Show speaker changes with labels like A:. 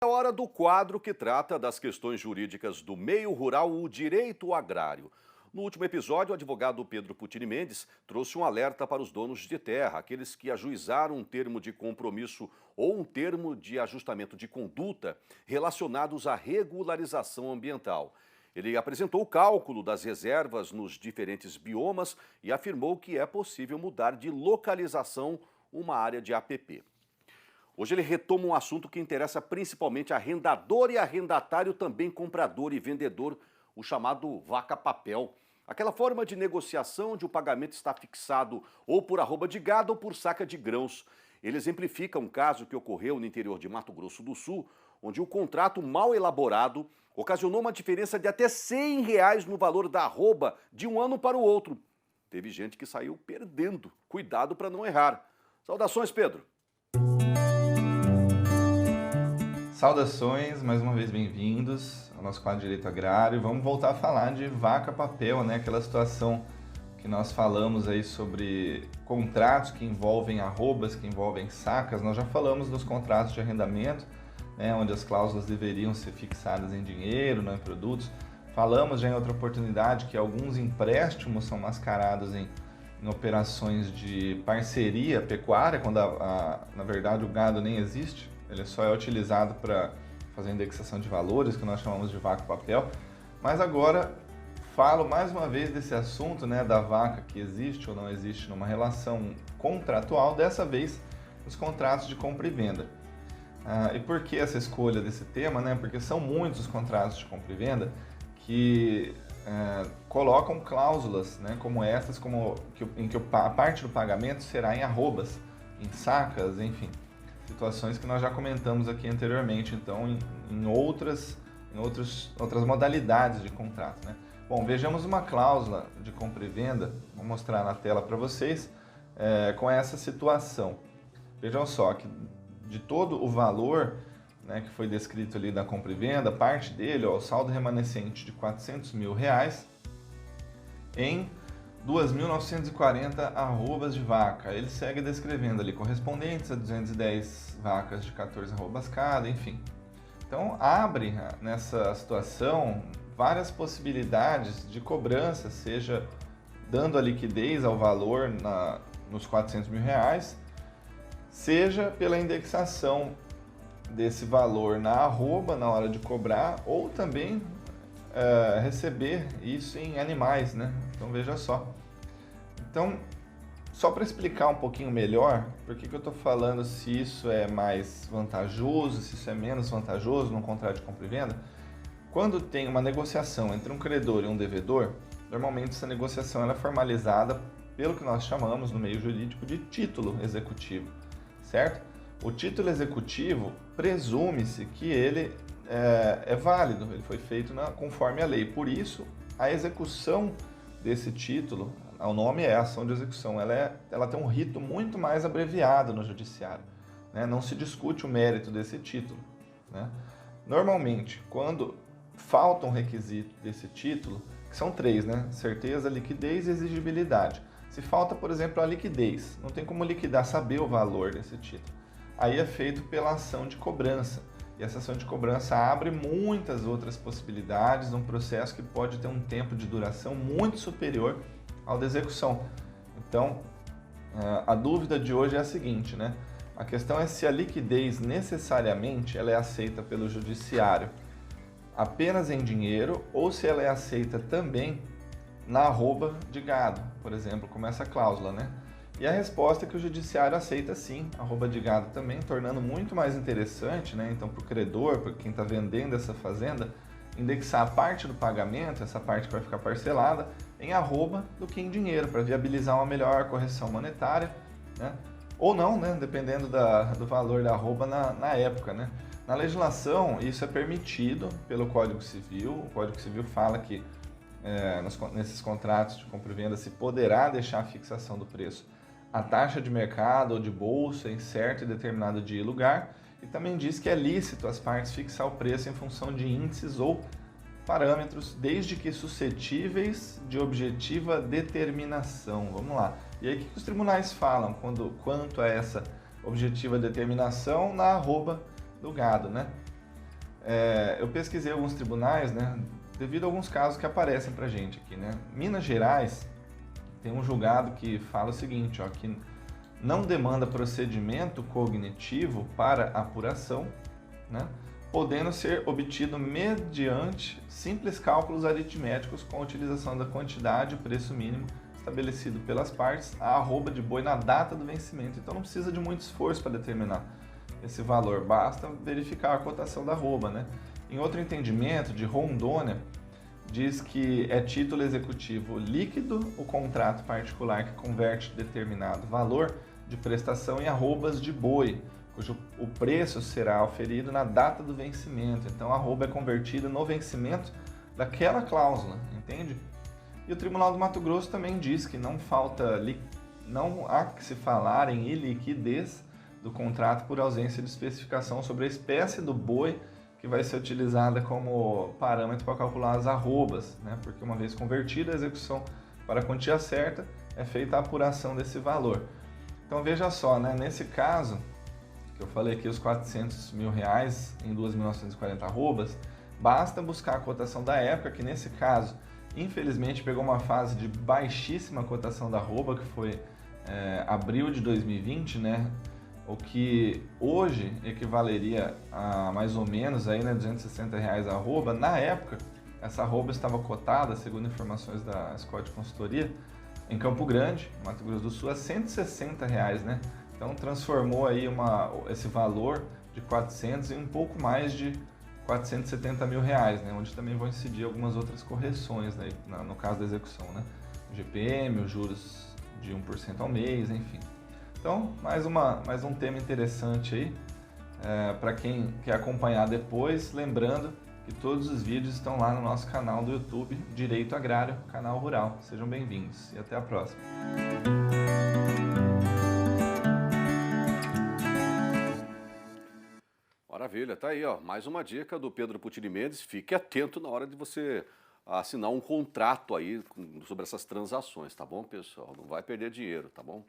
A: É hora do quadro que trata das questões jurídicas do meio rural, o direito agrário. No último episódio, o advogado Pedro Putini Mendes trouxe um alerta para os donos de terra, aqueles que ajuizaram um termo de compromisso ou um termo de ajustamento de conduta relacionados à regularização ambiental. Ele apresentou o cálculo das reservas nos diferentes biomas e afirmou que é possível mudar de localização uma área de APP. Hoje ele retoma um assunto que interessa principalmente arrendador e arrendatário, também comprador e vendedor, o chamado vaca-papel. Aquela forma de negociação onde o pagamento está fixado ou por arroba de gado ou por saca de grãos. Ele exemplifica um caso que ocorreu no interior de Mato Grosso do Sul, onde o contrato mal elaborado ocasionou uma diferença de até R$ 100 no valor da arroba de um ano para o outro. Teve gente que saiu perdendo. Cuidado para não errar. Saudações, Pedro.
B: Saudações, mais uma vez bem-vindos ao nosso quadro de Direito Agrário. Vamos voltar a falar de vaca-papel, né? Aquela situação que nós falamos aí sobre contratos que envolvem arrobas, que envolvem sacas. Nós já falamos dos contratos de arrendamento, né? Onde as cláusulas deveriam ser fixadas em dinheiro, não em produtos. Falamos já em outra oportunidade que alguns empréstimos são mascarados em operações de parceria pecuária, quando na verdade o gado nem existe. Ele só é utilizado para fazer indexação de valores, que nós chamamos de vaca-papel. Mas agora falo mais uma vez desse assunto, né, da vaca que existe ou não existe numa relação contratual, dessa vez os contratos de compra e venda. E por que essa escolha desse tema? Né? Porque são muitos os contratos de compra e venda que colocam cláusulas, né, como essas, em que a parte do pagamento será em arrobas, em sacas, enfim. Situações que nós já comentamos aqui anteriormente, então em outras modalidades de contrato, né? Bom, vejamos uma cláusula de compra e venda, vou mostrar na tela para vocês, com essa situação. Vejam só que de todo o valor, né, que foi descrito ali da compra e venda, parte dele, ó, o saldo remanescente de R$400 mil em 2.940 arrobas de vaca. Ele segue descrevendo ali correspondentes a 210 vacas de 14 arrobas cada, enfim. Então abre nessa situação várias possibilidades de cobrança, seja dando a liquidez ao valor nos R$400 mil, seja pela indexação desse valor na arroba na hora de cobrar, ou também receber isso em animais, né? Então veja só. Então, só para explicar um pouquinho melhor, por que eu estou falando se isso é mais vantajoso, se isso é menos vantajoso num contrato de compra e venda, quando tem uma negociação entre um credor e um devedor, normalmente essa negociação ela é formalizada pelo que nós chamamos no meio jurídico de título executivo, certo? O título executivo presume-se que ele é válido, ele foi feito conforme a lei. Por isso, a execução desse título, o nome é ação de execução, ela tem um rito muito mais abreviado no judiciário, né? Não se discute o mérito desse título, né? Normalmente, quando falta um requisito desse título, que são três, né? Certeza, liquidez e exigibilidade. Se falta, por exemplo, a liquidez, não tem como liquidar, saber o valor desse título. Aí é feito pela ação de cobrança. E essa ação de cobrança abre muitas outras possibilidades, um processo que pode ter um tempo de duração muito superior ao da execução. Então, a dúvida de hoje é a seguinte, né? A questão é se a liquidez necessariamente ela é aceita pelo judiciário apenas em dinheiro ou se ela é aceita também na arroba de gado, por exemplo, como essa cláusula, né? E a resposta é que o judiciário aceita sim, arroba de gado também, tornando muito mais interessante, né? Então, para o credor, para quem está vendendo essa fazenda, indexar a parte do pagamento, essa parte que vai ficar parcelada, em arroba do que em dinheiro, para viabilizar uma melhor correção monetária, né? Ou não, né? Dependendo do valor da arroba na época, né? Na legislação, isso é permitido pelo Código Civil. O Código Civil fala que nesses contratos de compra e venda se poderá deixar a fixação do preço a taxa de mercado ou de bolsa em certo e determinado dia e lugar, e também diz que é lícito as partes fixar o preço em função de índices ou parâmetros, desde que suscetíveis de objetiva determinação. Vamos lá. E aí o que os tribunais falam quanto a essa objetiva determinação na arroba do gado, né? Eu pesquisei alguns tribunais, né, devido a alguns casos que aparecem pra gente aqui, né. Minas Gerais tem um julgado que fala o seguinte, ó, que não demanda procedimento cognitivo para apuração, né, podendo ser obtido mediante simples cálculos aritméticos com a utilização da quantidade e preço mínimo estabelecido pelas partes, a arroba de boi na data do vencimento. Então não precisa de muito esforço para determinar esse valor, basta verificar a cotação da arroba, né? Em outro entendimento, de Rondônia, diz que é título executivo líquido o contrato particular que converte determinado valor de prestação em arrobas de boi, cujo o preço será oferido na data do vencimento. Então a arroba é convertida no vencimento daquela cláusula, entende? E o Tribunal do Mato Grosso também diz que não há que se falar em iliquidez do contrato por ausência de especificação sobre a espécie do boi que vai ser utilizada como parâmetro para calcular as arrobas, né? Porque uma vez convertida a execução para a quantia certa, é feita a apuração desse valor. Então veja só, né? Nesse caso, que eu falei aqui os R$400 mil em 2.940 arrobas, basta buscar a cotação da época, que nesse caso, infelizmente, pegou uma fase de baixíssima cotação da arroba, que foi abril de 2020, né? O que hoje equivaleria a mais ou menos aí, né, R$260 a arroba. Na época, essa arroba estava cotada, segundo informações da Scott Consultoria, em Campo Grande, Mato Grosso do Sul, a R$160, né? Então transformou aí esse valor de 400 em um pouco mais de R$470 mil, né? Onde também vão incidir algumas outras correções, né? No caso da execução, né? O GPM, os juros de 1% ao mês, enfim. Então, mais um tema interessante aí, para quem quer acompanhar depois, lembrando que todos os vídeos estão lá no nosso canal do YouTube, Direito Agrário, Canal Rural. Sejam bem-vindos e até a próxima.
A: Maravilha, tá aí, ó, mais uma dica do Pedro Putini Mendes. Fique atento na hora de você assinar um contrato aí sobre essas transações, tá bom, pessoal? Não vai perder dinheiro, tá bom?